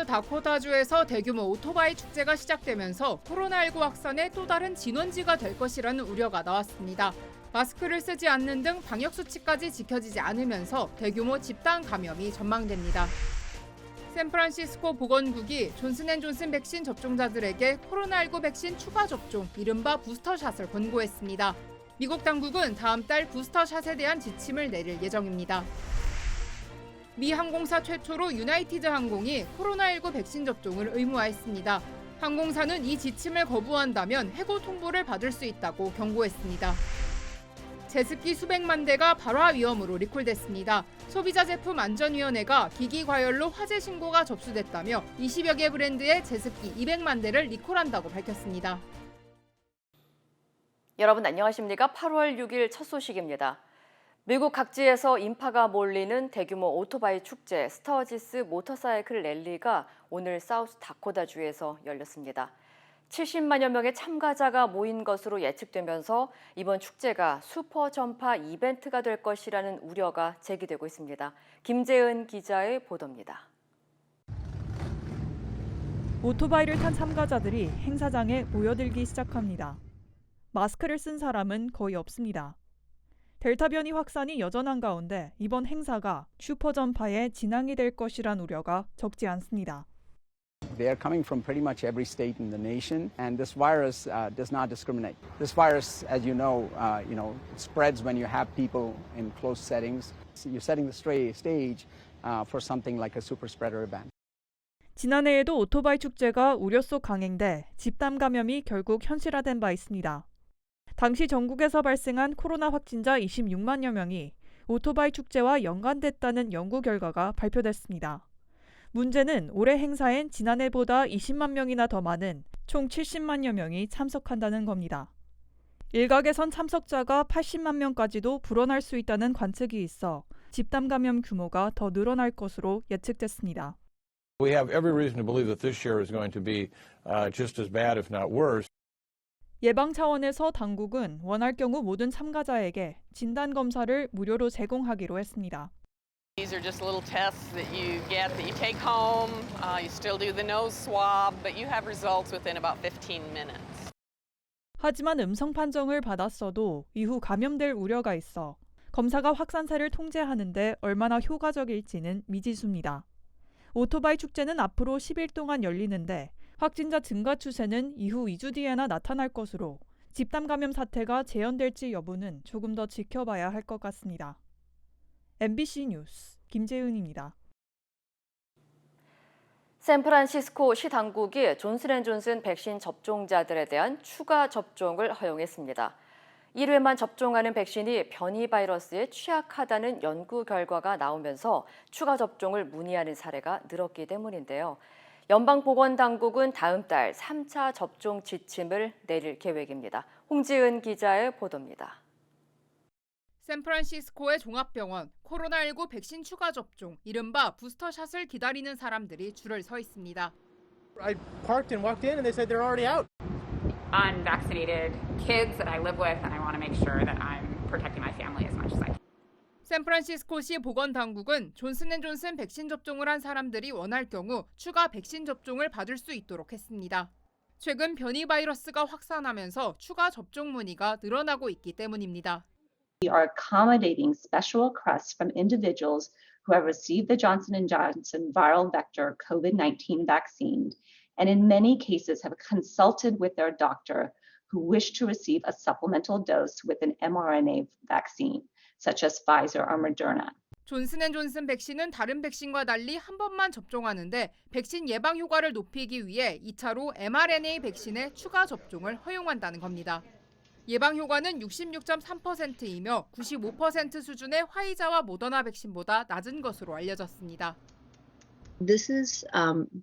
다코타주에서 대규모 오토바이 축제가 시작되면서 코로나19 확산의 또 다른 진원지가 될 것이라는 우려가 나왔습니다. 마스크를 쓰지 않는 등 방역 수칙까지 지켜지지 않으면서 대규모 집단 감염이 전망됩니다. 샌프란시스코 보건국이 존슨앤존슨 백신 접종자들에게 코로나19 백신 추가 접종, 이른바 부스터샷을 권고했습니다. 미국 당국은 다음 달 부스터샷에 대한 지침을 내릴 예정입니다. 미 항공사 최초로 유나이티드 항공이 코로나19 백신 접종을 의무화했습니다. 항공사는 이 지침을 거부한다면 해고 통보를 받을 수 있다고 경고했습니다. 제습기 수백만 대가 발화 위험으로 리콜됐습니다. 소비자제품안전위원회가 기기 과열로 화재 신고가 접수됐다며 20여 개 브랜드의 제습기 200만 대를 리콜한다고 밝혔습니다. 여러분 안녕하십니까? 8월 6일 첫 소식입니다. 미국 각지에서 인파가 몰리는 대규모 오토바이 축제 스터지스 모터사이클 랠리가 오늘 사우스 다코타주에서 열렸습니다. 70만여 명의 참가자가 모인 것으로 예측되면서 이번 축제가 슈퍼 전파 이벤트가 될 것이라는 우려가 제기되고 있습니다. 김재은 기자의 보도입니다. 오토바이를 탄 참가자들이 행사장에 모여들기 시작합니다. 마스크를 쓴 사람은 거의 없습니다. 델타 변이 확산이 여전한 가운데 이번 행사가 슈퍼 전파의 진앙이 될 것이란 우려가 적지 않습니다. They are coming from pretty much every state in the nation, and this virus does not discriminate. This virus, as you know, spreads when you have people in close settings. So you're setting the stage for something like a super spreader event. 지난해에도 오토바이 축제가 우려 속 강행돼 집단 감염이 결국 현실화된 바 있습니다. 당시 전국에서 발생한 코로나 확진자 26만여 명이 오토바이 축제와 연관됐다는 연구 결과가 발표됐습니다. 문제는 올해 행사엔 지난해보다 20만 명이나 더 많은 총 70만여 명이 참석한다는 겁니다. 일각에선 참석자가 80만 명까지도 불어날 수 있다는 관측이 있어 집단 감염 규모가 더 늘어날 것으로 예측됐습니다. We have every reason to believe that this year is going to be just as bad, if not worse. 예방 차원에서 당국은 원할 경우 모든 참가자에게 진단 검사를 무료로 제공하기로 했습니다. These are just little tests that you get that you take home. You still do the nose swab, but you have results within about 15 minutes. 하지만 음성 판정을 받았어도 이후 감염될 우려가 있어 검사가 확산세를 통제하는 데 얼마나 효과적일지는 미지수입니다. 오토바이 축제는 앞으로 10일 동안 열리는데 확진자 증가 추세는 이후 2주 뒤에나 나타날 것으로 집단 감염 사태가 재현될지 여부는 조금 더 지켜봐야 할 것 같습니다. MBC 뉴스 김재은입니다. 샌프란시스코 시 당국이 존슨앤존슨 백신 접종자들에 대한 추가 접종을 허용했습니다. 1회만 접종하는 백신이 변이 바이러스에 취약하다는 연구 결과가 나오면서 추가 접종을 문의하는 사례가 늘었기 때문인데요. 연방보건당국은 다음 달 3차 접종 지침을 내릴 계획입니다. 홍지은 기자의 보도입니다. 샌프란시스코의 종합병원, 코로나19 백신 추가 접종, 이른바 부스터샷을 기다리는 사람들이 줄을 서 있습니다. I parked and walked in and they said they're already out. Unvaccinated kids that I live with, and I want to make sure that I'm protecting my family as much as I can. 샌프란시스코시 보건당국은 존슨앤존슨 백신 접종을 한 사람들이 원할 경우 추가 백신 접종을 받을 수 있도록 했습니다. 최근 변이 바이러스가 확산하면서 추가 접종 문의가 늘어나고 있기 때문입니다. We are accommodating special requests from individuals who have received the Johnson & Johnson viral vector COVID-19 vaccine and in many cases have consulted with their doctor who wish to receive a supplemental dose with an mRNA vaccine, such as Pfizer or Moderna. 존슨앤존슨 백신은 다른 백신과 달리 한 번만 접종하는데 백신 예방 효과를 높이기 위해 2차로 mRNA 백신의 추가 접종을 허용한다는 겁니다. 예방 효과는 66.3%이며 95% 수준의 화이자와 모더나 백신보다 낮은 것으로 알려졌습니다. This is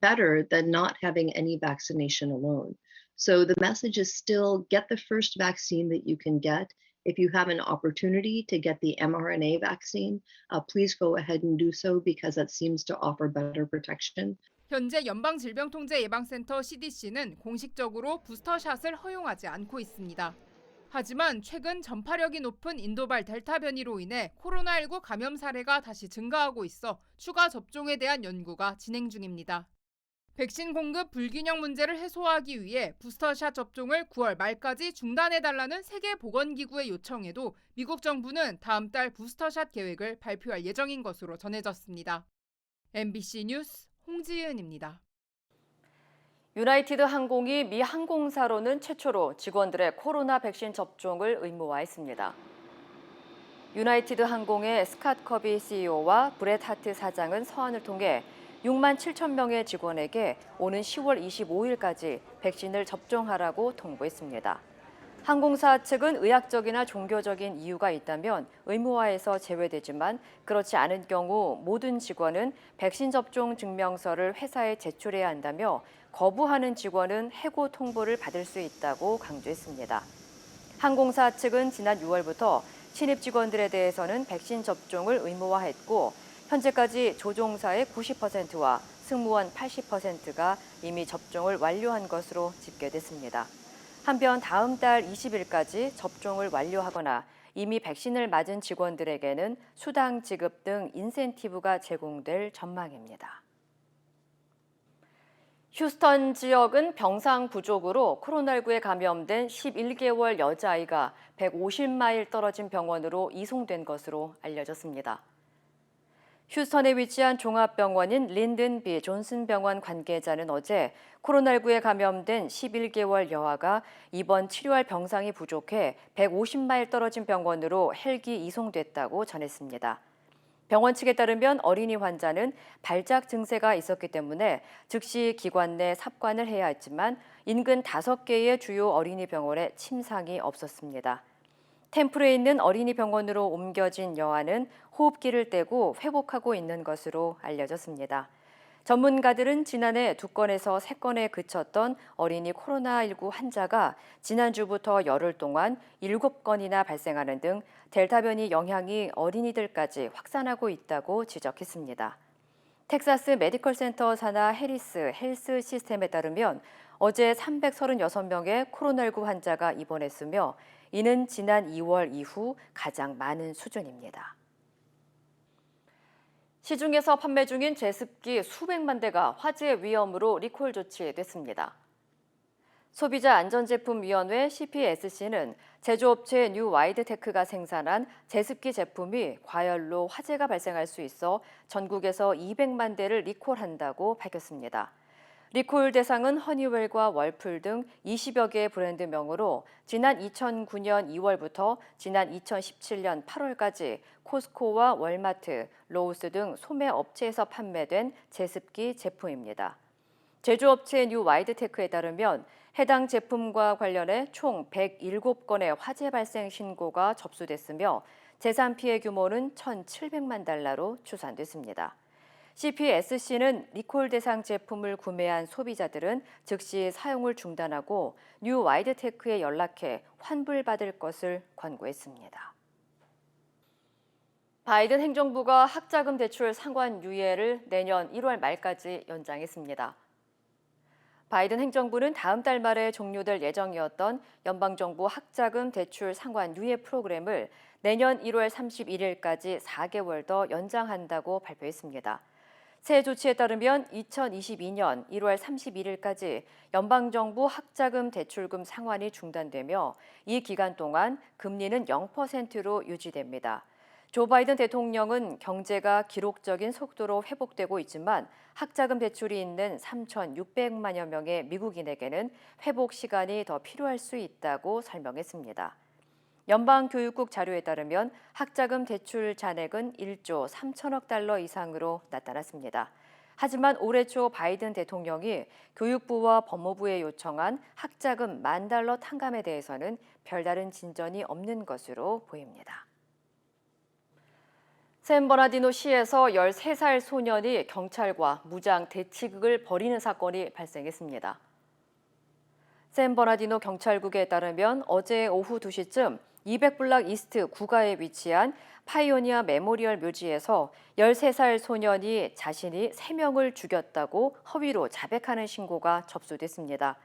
better than not having any vaccination alone. So the message is still get the first vaccine that you can get. If you have an opportunity to get the mRNA vaccine, please go ahead and do so because that seems to offer better protection. 현재 연방질병통제예방센터 CDC는 공식적으로 부스터샷을 허용하지 않고 있습니다. 하지만 최근 전파력이 높은 인도발 델타 변이로 인해 코로나19 감염 사례가 다시 증가하고 있어 추가 접종에 대한 연구가 진행 중입니다. 백신 공급 불균형 문제를 해소하기 위해 부스터샷 접종을 9월 말까지 중단해달라는 세계보건기구의 요청에도 미국 정부는 다음 달 부스터샷 계획을 발표할 예정인 것으로 전해졌습니다. MBC 뉴스 홍지은입니다. 유나이티드 항공이 미 항공사로는 최초로 직원들의 코로나 백신 접종을 의무화했습니다. 유나이티드 항공의 스캇 커비 CEO와 브렛 하트 사장은 서한을 통해 6만 7천 명의 직원에게 오는 10월 25일까지 백신을 접종하라고 통보했습니다. 항공사 측은 의학적이나 종교적인 이유가 있다면 의무화에서 제외되지만 그렇지 않은 경우 모든 직원은 백신 접종 증명서를 회사에 제출해야 한다며 거부하는 직원은 해고 통보를 받을 수 있다고 강조했습니다. 항공사 측은 지난 6월부터 신입 직원들에 대해서는 백신 접종을 의무화했고 현재까지 조종사의 90%와 승무원 80%가 이미 접종을 완료한 것으로 집계됐습니다. 한편 다음 달 20일까지 접종을 완료하거나 이미 백신을 맞은 직원들에게는 수당 지급 등 인센티브가 제공될 전망입니다. 휴스턴 지역은 병상 부족으로 코로나19에 감염된 11개월 여자아이가 150마일 떨어진 병원으로 이송된 것으로 알려졌습니다. 휴스턴에 위치한 종합병원인 린든 B 존슨 병원 관계자는 어제 코로나19에 감염된 11개월 여아가 입원 치료할 병상이 부족해 150마일 떨어진 병원으로 헬기 이송됐다고 전했습니다. 병원 측에 따르면 어린이 환자는 발작 증세가 있었기 때문에 즉시 기관 내 삽관을 해야 했지만 인근 5개의 주요 어린이 병원에 침상이 없었습니다. 템플에 있는 어린이 병원으로 옮겨진 여아는 호흡기를 떼고 회복하고 있는 것으로 알려졌습니다. 전문가들은 지난해 2건에서 3건에 그쳤던 어린이 코로나19 환자가 지난주부터 열흘 동안 7건이나 발생하는 등 델타 변이 영향이 어린이들까지 확산하고 있다고 지적했습니다. 텍사스 메디컬 센터 산하 해리스 헬스 시스템에 따르면 어제 336명의 코로나19 환자가 입원했으며 이는 지난 2월 이후 가장 많은 수준입니다. 시중에서 판매 중인 제습기 수백만 대가 화재 위험으로 리콜 조치됐습니다. 소비자안전제품위원회 CPSC는 제조업체 뉴와이드테크가 생산한 제습기 제품이 과열로 화재가 발생할 수 있어 전국에서 200만 대를 리콜한다고 밝혔습니다. 리콜 대상은 허니웰과 월풀 등 20여 개의 브랜드명으로 지난 2009년 2월부터 지난 2017년 8월까지 코스코와 월마트, 로우스 등 소매 업체에서 판매된 제습기 제품입니다. 제조업체 뉴와이드테크에 따르면 해당 제품과 관련해 총 107건의 화재 발생 신고가 접수됐으며 재산 피해 규모는 1,700만 달러로 추산됐습니다. CPSC는 리콜 대상 제품을 구매한 소비자들은 즉시 사용을 중단하고 뉴와이드테크에 연락해 환불받을 것을 권고했습니다. 바이든 행정부가 학자금 대출 상환 유예를 내년 1월 말까지 연장했습니다. 바이든 행정부는 다음 달 말에 종료될 예정이었던 연방정부 학자금 대출 상환 유예 프로그램을 내년 1월 31일까지 4개월 더 연장한다고 발표했습니다. 새 조치에 따르면 2022년 1월 31일까지 연방정부 학자금 대출금 상환이 중단되며 이 기간 동안 금리는 0%로 유지됩니다. 조 바이든 대통령은 경제가 기록적인 속도로 회복되고 있지만 학자금 대출이 있는 3,600만여 명의 미국인에게는 회복 시간이 더 필요할 수 있다고 설명했습니다. 연방교육국 자료에 따르면 학자금 대출 잔액은 1조 3천억 달러 이상으로 나타났습니다. 하지만 올해 초 바이든 대통령이 교육부와 법무부에 요청한 학자금 $10,000 탕감에 대해서는 별다른 진전이 없는 것으로 보입니다. 샌버나디노 시에서 13살 소년이 경찰과 무장 대치극을 벌이는 사건이 발생했습니다. 샌버나디노 경찰국에 따르면 어제 오후 2시쯤 200블락 이스트 구가에 위치한 파이오니아 메모리얼 묘지에서 13살 소년이 자신이 3명을 죽였다고 허위로 자백하는 신고가 접수됐습니다.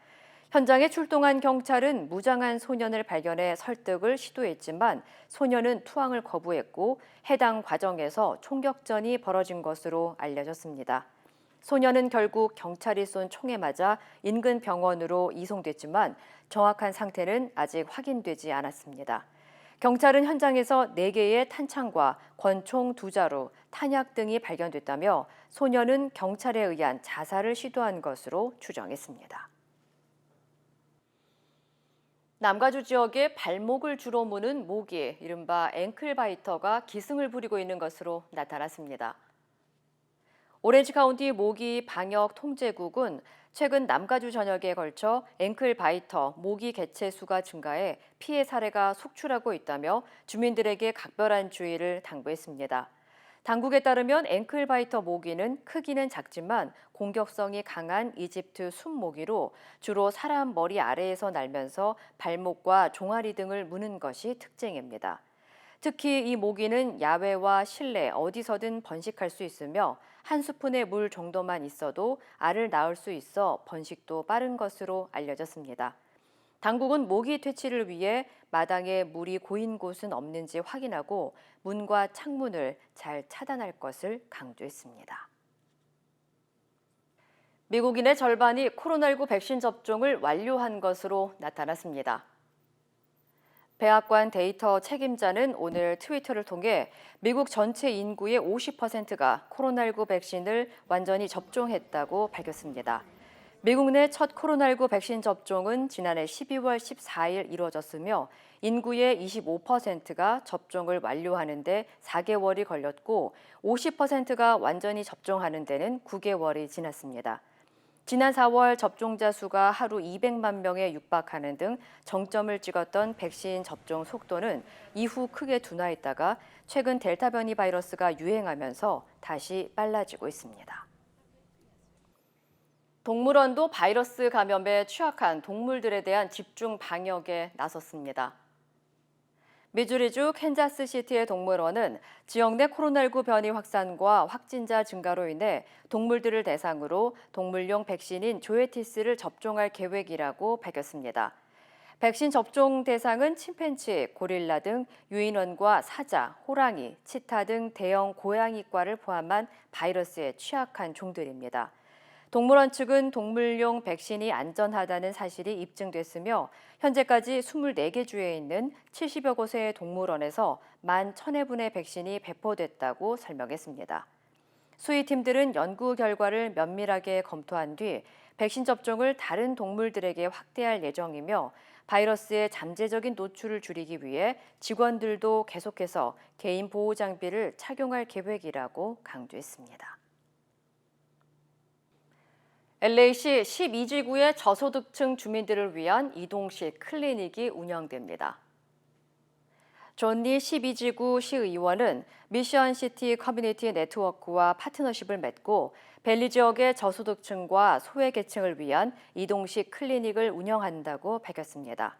현장에 출동한 경찰은 무장한 소년을 발견해 설득을 시도했지만 소년은 투항을 거부했고 해당 과정에서 총격전이 벌어진 것으로 알려졌습니다. 소녀는 결국 경찰이 쏜 총에 맞아 인근 병원으로 이송됐지만 정확한 상태는 아직 확인되지 않았습니다. 경찰은 현장에서 4개의 탄창과 권총 2자루, 탄약 등이 발견됐다며 소녀는 경찰에 의한 자살을 시도한 것으로 추정했습니다. 남가주 지역의 발목을 주로 무는 모기, 이른바 앵클바이터가 기승을 부리고 있는 것으로 나타났습니다. 오렌지 카운티 모기 방역 통제국은 최근 남가주 전역에 걸쳐 앵클바이터 모기 개체 수가 증가해 피해 사례가 속출하고 있다며 주민들에게 각별한 주의를 당부했습니다. 당국에 따르면 앵클바이터 모기는 크기는 작지만 공격성이 강한 이집트 순모기로 주로 사람 머리 아래에서 날면서 발목과 종아리 등을 무는 것이 특징입니다. 특히 이 모기는 야외와 실내 어디서든 번식할 수 있으며 한 스푼의 물 정도만 있어도 알을 낳을 수 있어 번식도 빠른 것으로 알려졌습니다. 당국은 모기 퇴치를 위해 마당에 물이 고인 곳은 없는지 확인하고 문과 창문을 잘 차단할 것을 강조했습니다. 미국인의 절반이 코로나19 백신 접종을 완료한 것으로 나타났습니다. 백악관 데이터 책임자는 오늘 트위터를 통해 미국 전체 인구의 50%가 코로나19 백신을 완전히 접종했다고 밝혔습니다. 미국 내 첫 코로나19 백신 접종은 지난해 12월 14일 이루어졌으며 인구의 25%가 접종을 완료하는 데 4개월이 걸렸고 50%가 완전히 접종하는 데는 9개월이 지났습니다. 지난 4월 접종자 수가 하루 200만 명에 육박하는 등 정점을 찍었던 백신 접종 속도는 이후 크게 둔화했다가 최근 델타 변이 바이러스가 유행하면서 다시 빨라지고 있습니다. 동물원도 바이러스 감염에 취약한 동물들에 대한 집중 방역에 나섰습니다. 미주리주 캔자스시티의 동물원은 지역 내 코로나19 변이 확산과 확진자 증가로 인해 동물들을 대상으로 동물용 백신인 조에티스를 접종할 계획이라고 밝혔습니다. 백신 접종 대상은 침팬치, 고릴라 등 유인원과 사자, 호랑이, 치타 등 대형 고양이과를 포함한 바이러스에 취약한 종들입니다. 동물원 측은 동물용 백신이 안전하다는 사실이 입증됐으며 현재까지 24개 주에 있는 70여 곳의 동물원에서 11,000회분의 백신이 배포됐다고 설명했습니다. 수의팀들은 연구 결과를 면밀하게 검토한 뒤 백신 접종을 다른 동물들에게 확대할 예정이며 바이러스의 잠재적인 노출을 줄이기 위해 직원들도 계속해서 개인 보호 장비를 착용할 계획이라고 강조했습니다. LA시 12지구의 저소득층 주민들을 위한 이동식 클리닉이 운영됩니다. 존니 12지구 시의원은 미션시티 커뮤니티 네트워크와 파트너십을 맺고 벨리 지역의 저소득층과 소외계층을 위한 이동식 클리닉을 운영한다고 밝혔습니다.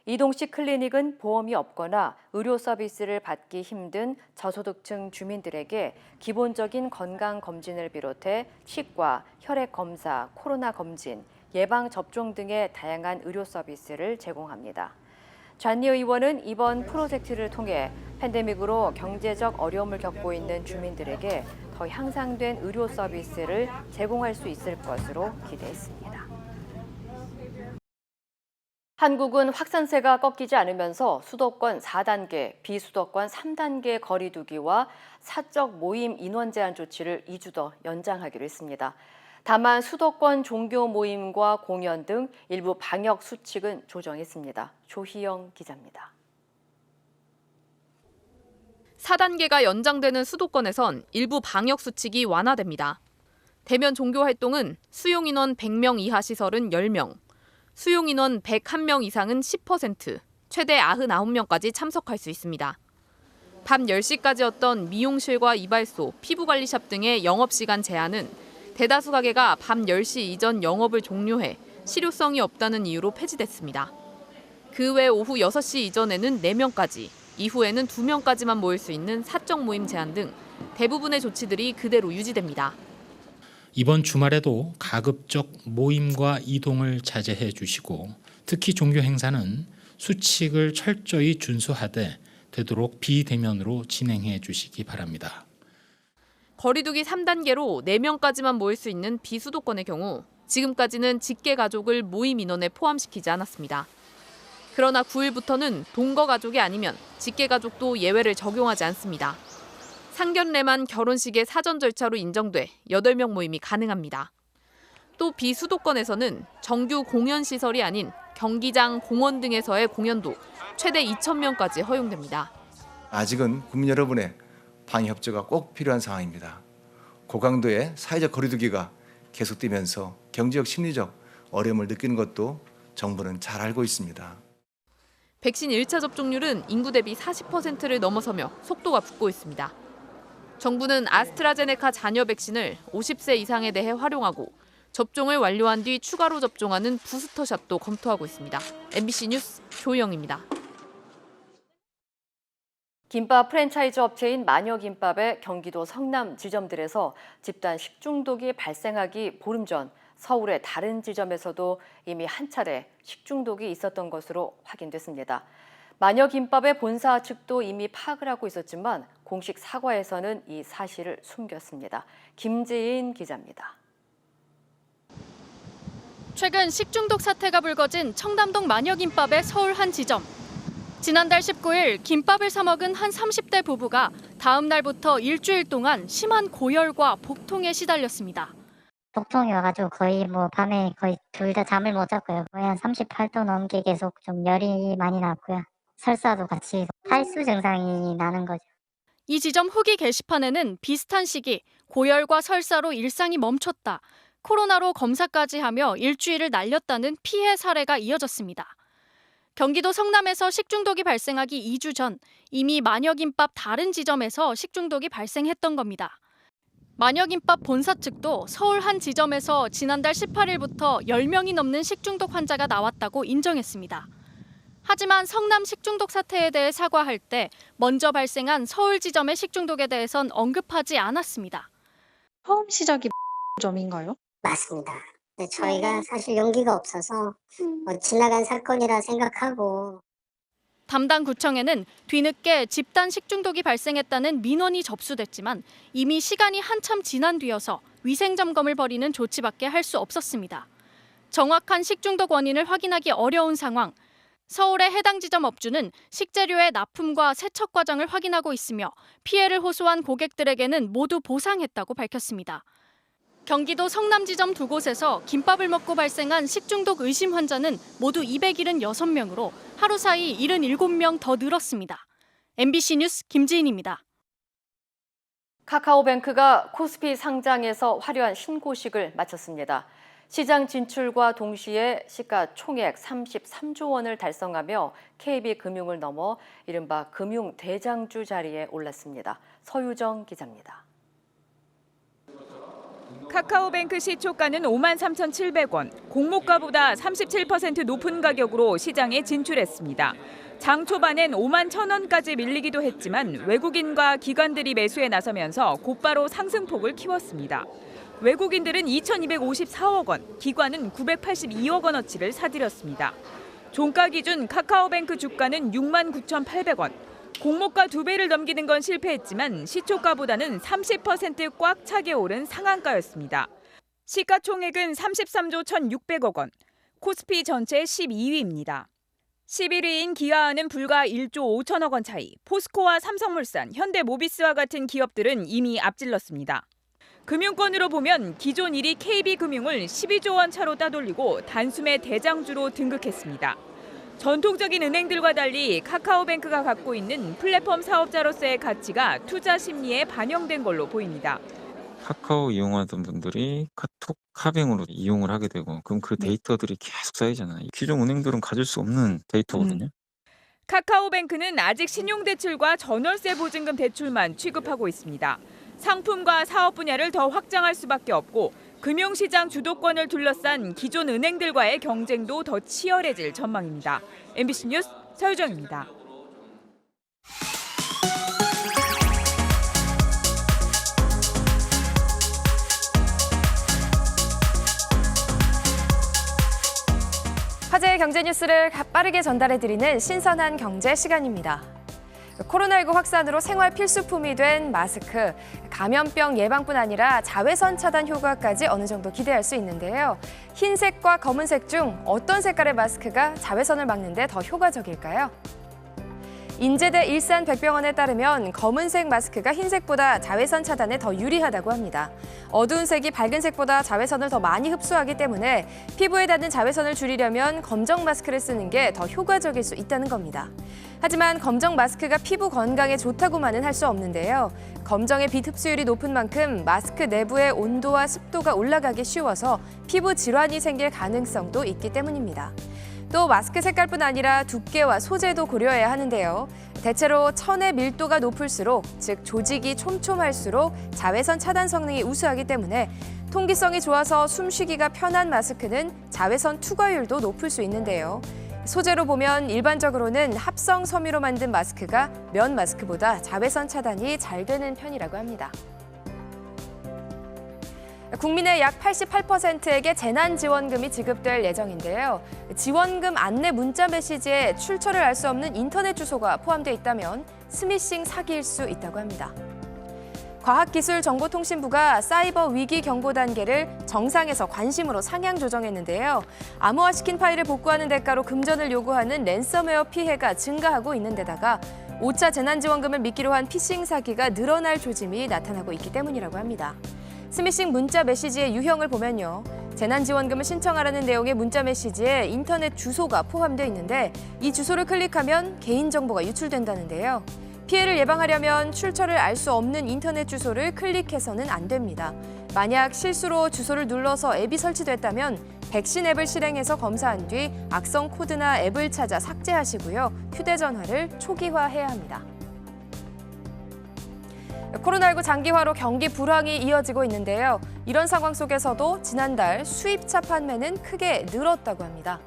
이동식 클리닉은 보험이 없거나 의료 서비스를 받기 힘든 저소득층 주민들에게 기본적인 건강검진을 비롯해 치과, 혈액검사, 코로나 검진, 예방접종 등의 다양한 의료 서비스를 제공합니다. 잔니 의원은 이번 프로젝트를 통해 팬데믹으로 경제적 어려움을 겪고 있는 주민들에게 더 향상된 의료 서비스를 제공할 수 있을 것으로 기대했습니다. 한국은 확산세가 꺾이지 않으면서 수도권 4단계, 비수도권 3단계 거리 두기와 사적 모임 인원 제한 조치를 2주 더 연장하기로 했습니다. 다만 수도권 종교 모임과 공연 등 일부 방역 수칙은 조정했습니다. 조희영 기자입니다. 4단계가 연장되는 수도권에선 일부 방역 수칙이 완화됩니다. 대면 종교 활동은 수용 인원 100명 이하 시설은 10명, 수용 인원 101명 이상은 10%, 최대 99명까지 참석할 수 있습니다. 밤 10시까지였던 미용실과 이발소, 피부관리샵 등의 영업시간 제한은 대다수 가게가 밤 10시 이전 영업을 종료해 실효성이 없다는 이유로 폐지됐습니다. 그 외 오후 6시 이전에는 4명까지, 이후에는 2명까지만 모일 수 있는 사적 모임 제한 등 대부분의 조치들이 그대로 유지됩니다. 이번 주말에도 가급적 모임과 이동을 자제해 주시고 특히 종교 행사는 수칙을 철저히 준수하되 되도록 비대면으로 진행해 주시기 바랍니다. 거리두기 3단계로 4명까지만 모일 수 있는 비수도권의 경우 지금까지는 직계 가족을 모임 인원에 포함시키지 않았습니다. 그러나 9일부터는 동거 가족이 아니면 직계 가족도 예외를 적용하지 않습니다. 상견례만 결혼식의 사전 절차로 인정돼 8명 모임이 가능합니다. 또 비수도권에서는 정규 공연 시설이 아닌 경기장, 공원 등에서의 공연도 최대 2,000명까지 허용됩니다. 아직은 국민 여러분의 방역 협조가 꼭 필요한 상황입니다. 고강도의 사회적 거리두기가 계속되면서 경제적, 심리적 어려움을 느끼는 것도 정부는 잘 알고 있습니다. 백신 1차 접종률은 인구 대비 40%를 넘어서며 속도가 붙고 있습니다. 정부는 아스트라제네카 잔여 백신을 50세 이상에 대해 활용하고 접종을 완료한 뒤 추가로 접종하는 부스터샷도 검토하고 있습니다. MBC 뉴스 조희영입니다. 김밥 프랜차이즈 업체인 마녀김밥의 경기도 성남 지점들에서 집단 식중독이 발생하기 보름 전 서울의 다른 지점에서도 이미 한 차례 식중독이 있었던 것으로 확인됐습니다. 마녀김밥의 본사 측도 이미 파악을 하고 있었지만 공식 사과에서는 이 사실을 숨겼습니다. 김지인 기자입니다. 최근 식중독 사태가 불거진 청담동 마녀김밥의 서울 한 지점. 지난달 19일 김밥을 사 먹은 한 30대 부부가 다음 날부터 일주일 동안 심한 고열과 복통에 시달렸습니다. 복통이 와가지고 거의 밤에 거의 둘 다 잠을 못 잤고요. 거의 한 38도 넘게 계속 좀 열이 많이 났고요. 설사도 같이 탈수 증상이 나는 거죠. 이 지점 후기 게시판에는 비슷한 시기 고열과 설사로 일상이 멈췄다. 코로나로 검사까지 하며 일주일을 날렸다는 피해 사례가 이어졌습니다. 경기도 성남에서 식중독이 발생하기 2주 전 이미 마녀김밥 다른 지점에서 식중독이 발생했던 겁니다. 마녀김밥 본사 측도 서울 한 지점에서 지난달 18일부터 10명이 넘는 식중독 환자가 나왔다고 인정했습니다. 하지만 성남 식중독 사태에 대해 사과할 때 먼저 발생한 서울 지점의 식중독에 대해선 언급하지 않았습니다. 처음 시작이 점인가요? 맞습니다. 근데 저희가 사실 용기가 없어서 지나간 사건이라 생각하고. 담당 구청에는 뒤늦게 집단 식중독이 발생했다는 민원이 접수됐지만 이미 시간이 한참 지난 뒤여서 위생점검을 벌이는 조치밖에 할 수 없었습니다. 정확한 식중독 원인을 확인하기 어려운 상황. 서울의 해당 지점 업주는 식재료의 납품과 세척 과정을 확인하고 있으며 피해를 호소한 고객들에게는 모두 보상했다고 밝혔습니다. 경기도 성남 지점 두 곳에서 김밥을 먹고 발생한 식중독 의심 환자는 모두 276명으로 하루 사이 77명 더 늘었습니다. MBC 뉴스 김지인입니다. 카카오뱅크가 코스피 상장에서 화려한 신고식을 마쳤습니다. 시장 진출과 동시에 시가총액 33조 원을 달성하며 KB금융을 넘어 이른바 금융대장주 자리에 올랐습니다. 서유정 기자입니다. 카카오뱅크 시초가는 53,700원, 공모가보다 37% 높은 가격으로 시장에 진출했습니다. 장 초반엔 51,000원까지 밀리기도 했지만 외국인과 기관들이 매수에 나서면서 곧바로 상승폭을 키웠습니다. 외국인들은 2,254억 원, 기관은 982억 원어치를 사들였습니다. 종가 기준 카카오뱅크 주가는 69,800원. 공모가 2배를 넘기는 건 실패했지만 시초가보다는 30% 꽉 차게 오른 상한가였습니다. 시가총액은 33조 1,600억 원, 코스피 전체 12위입니다. 11위인 기아는 불과 1조 5천억 원 차이, 포스코와 삼성물산, 현대모비스와 같은 기업들은 이미 앞질렀습니다. 금융권으로 보면 기존 1위 KB금융을 12조 원 차로 따돌리고 단숨에 대장주로 등극했습니다. 전통적인 은행들과 달리 카카오뱅크가 갖고 있는 플랫폼 사업자로서의 가치가 투자 심리에 반영된 걸로 보입니다. 카카오 이용하던 분들이 카톡 카뱅으로 이용을 하게 되고 그럼 그 데이터들이 계속 쌓이잖아요. 기존 은행들은 가질 수 없는 데이터거든요. 카카오뱅크는 아직 신용대출과 전월세 보증금 대출만 취급하고 있습니다. 상품과 사업 분야를 더 확장할 수밖에 없고 금융시장 주도권을 둘러싼 기존 은행들과의 경쟁도 더 치열해질 전망입니다. MBC 뉴스 서유정입니다. 화제의 경제 뉴스를 빠르게 전달해드리는 신선한 경제 시간입니다. 코로나19 확산으로 생활 필수품이 된 마스크. 감염병 예방뿐 아니라 자외선 차단 효과까지 어느 정도 기대할 수 있는데요. 흰색과 검은색 중 어떤 색깔의 마스크가 자외선을 막는 데 더 효과적일까요? 인제대 일산백병원에 따르면 검은색 마스크가 흰색보다 자외선 차단에 더 유리하다고 합니다. 어두운 색이 밝은 색보다 자외선을 더 많이 흡수하기 때문에 피부에 닿는 자외선을 줄이려면 검정 마스크를 쓰는 게 더 효과적일 수 있다는 겁니다. 하지만 검정 마스크가 피부 건강에 좋다고만은 할 수 없는데요. 검정의 빛 흡수율이 높은 만큼 마스크 내부의 온도와 습도가 올라가기 쉬워서 피부 질환이 생길 가능성도 있기 때문입니다. 또 마스크 색깔뿐 아니라 두께와 소재도 고려해야 하는데요. 대체로 천의 밀도가 높을수록, 즉 조직이 촘촘할수록 자외선 차단 성능이 우수하기 때문에 통기성이 좋아서 숨쉬기가 편한 마스크는 자외선 투과율도 높을 수 있는데요. 소재로 보면 일반적으로는 합성 섬유로 만든 마스크가 면 마스크보다 자외선 차단이 잘 되는 편이라고 합니다. 국민의 약 88%에게 재난지원금이 지급될 예정인데요. 지원금 안내 문자 메시지에 출처를 알 수 없는 인터넷 주소가 포함되어 있다면 스미싱 사기일 수 있다고 합니다. 과학기술정보통신부가 사이버 위기 경보 단계를 정상에서 관심으로 상향 조정했는데요. 암호화시킨 파일을 복구하는 대가로 금전을 요구하는 랜섬웨어 피해가 증가하고 있는 데다가 5차 재난지원금을 미끼로 한 피싱 사기가 늘어날 조짐이 나타나고 있기 때문이라고 합니다. 스미싱 문자 메시지의 유형을 보면요. 재난지원금을 신청하라는 내용의 문자 메시지에 인터넷 주소가 포함되어 있는데 이 주소를 클릭하면 개인정보가 유출된다는데요. 피해를 예방하려면 출처를 알 수 없는 인터넷 주소를 클릭해서는 안 됩니다. 만약 실수로 주소를 눌러서 앱이 설치됐다면 백신 앱을 실행해서 검사한 뒤 악성 코드나 앱을 찾아 삭제하시고요. 휴대전화를 초기화해야 합니다. 코로나19 장기화로 경기 불황이 이어지고 있는데요. 이런 상황 속에서도 지난달 수입차 판매는 크게 늘었다고 합니다.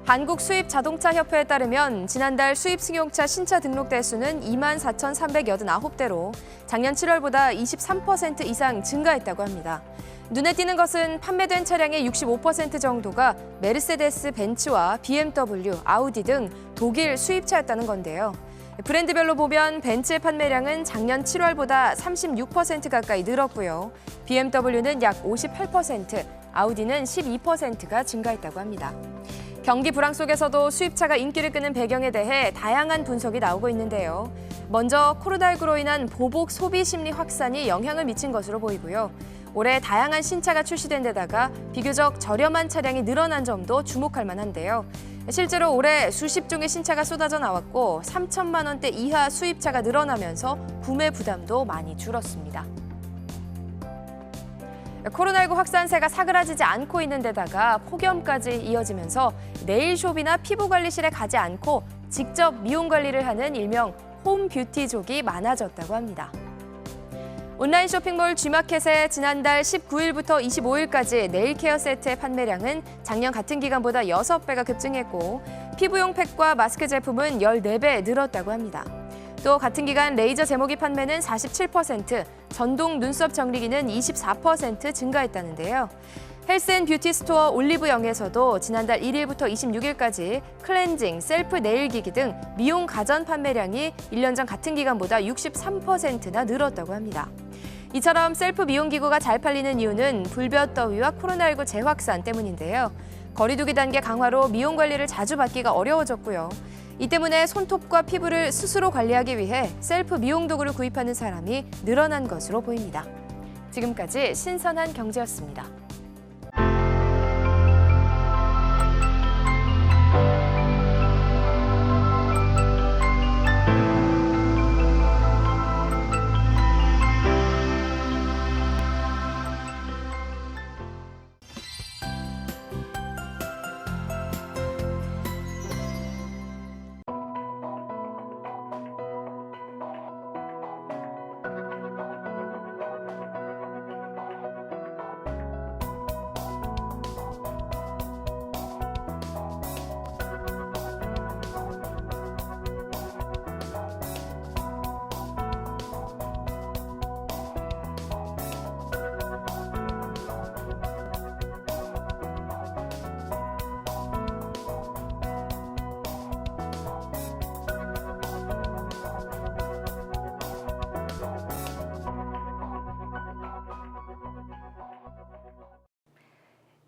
한국수입자동차협회에 따르면 지난달 수입 승용차 신차 등록 대수는 24,389대로 작년 7월보다 23% 이상 증가했다고 합니다. 눈에 띄는 것은 판매된 차량의 65% 정도가 메르세데스 벤츠와 BMW, 아우디 등 독일 수입차였다는 건데요. 브랜드별로 보면 벤츠의 판매량은 작년 7월보다 36% 가까이 늘었고요. BMW는 약 58%, 아우디는 12%가 증가했다고 합니다. 경기 불황 속에서도 수입차가 인기를 끄는 배경에 대해 다양한 분석이 나오고 있는데요. 먼저 코로나19로 인한 보복 소비 심리 확산이 영향을 미친 것으로 보이고요. 올해 다양한 신차가 출시된 데다가 비교적 저렴한 차량이 늘어난 점도 주목할 만한데요. 실제로 올해 수십 종의 신차가 쏟아져 나왔고 3천만 원대 이하 수입차가 늘어나면서 구매 부담도 많이 줄었습니다. 코로나19 확산세가 사그라지지 않고 있는 데다가 폭염까지 이어지면서 네일숍이나 피부관리실에 가지 않고 직접 미용 관리를 하는 일명 홈뷰티족이 많아졌다고 합니다. 온라인 쇼핑몰 G마켓의 지난달 19일부터 25일까지 네일케어 세트의 판매량은 작년 같은 기간보다 6배가 급증했고 피부용 팩과 마스크 제품은 14배 늘었다고 합니다. 또 같은 기간 레이저 제모기 판매는 47%, 전동 눈썹 정리기는 24% 증가했다는데요. 헬스앤뷰티 스토어 올리브영에서도 지난달 1일부터 26일까지 클렌징, 셀프 네일기기 등 미용 가전 판매량이 1년 전 같은 기간보다 63%나 늘었다고 합니다. 이처럼 셀프 미용기구가 잘 팔리는 이유는 불볕 더위와 코로나19 재확산 때문인데요. 거리두기 단계 강화로 미용 관리를 자주 받기가 어려워졌고요. 이 때문에 손톱과 피부를 스스로 관리하기 위해 셀프 미용 도구를 구입하는 사람이 늘어난 것으로 보입니다. 지금까지 신선한 경제였습니다.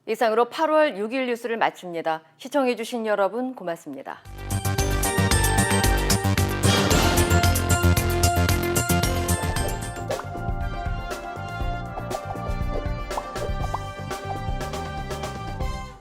이상으로 8월 6일 뉴스를 마칩니다. 시청해주신 여러분 고맙습니다.